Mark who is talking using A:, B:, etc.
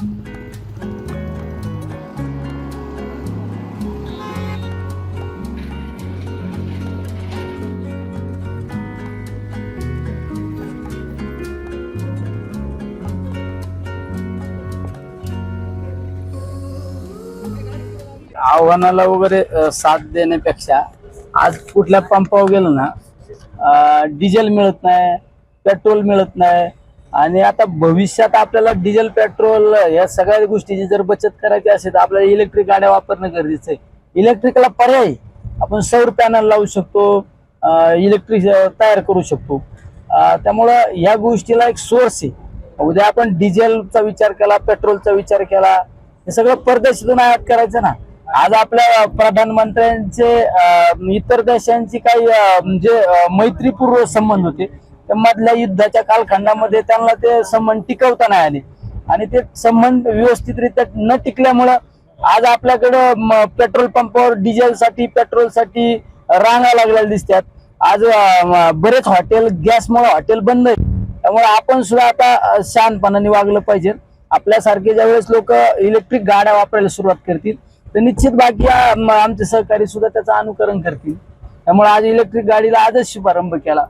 A: आव्हानाला वगैरे साथ देण्यापेक्षा आज कुठल्या पंपावर गेलो ना, डिझेल मिळत नाही, पेट्रोल मिळत नाही. आणि आता भविष्यात आपल्याला डिझेल पेट्रोल या सगळ्या गोष्टीची जर बचत करायची असेल तर आपल्याला इलेक्ट्रिक गाड्या वापरणं गरजेचं आहे. इलेक्ट्रिकला पर्याय आपण सौर पॅनल लावू शकतो, इलेक्ट्रिक तयार करू शकतो. त्यामुळं या गोष्टीला एक सोर्स आहे. उद्या आपण डिझेलचा विचार केला, पेट्रोलचा विचार केला, हे सगळं परदेशातून आयात करायचं ना. आज आपल्या प्रधानमंत्र्यांचे इतर देशांची काही म्हणजे मैत्रीपूर्व संबंध होते, मधल्या युद्धाच्या कालखंडामध्ये त्यांना ते संबंध टिकवता नाही आले. आणि ते संबंध व्यवस्थितरित्या न टिकल्यामुळं आज आपल्याकडं पेट्रोल पंपावर डिझेलसाठी, पेट्रोलसाठी रांगा लागलेल्या दिसतात. आज बरेच हॉटेल गॅसमुळे हॉटेल बंद आहेत. त्यामुळे आपण सुद्धा आता शांतपणाने वागलं पाहिजे. आपल्यासारखे ज्यावेळेस लोक इलेक्ट्रिक गाड्या वापरायला सुरुवात करतील तर निश्चित बाकी आमचे सहकारी सुद्धा त्याचं अनुकरण करतील. त्यामुळे आज इलेक्ट्रिक गाडीला आजच शुभारंभ केला.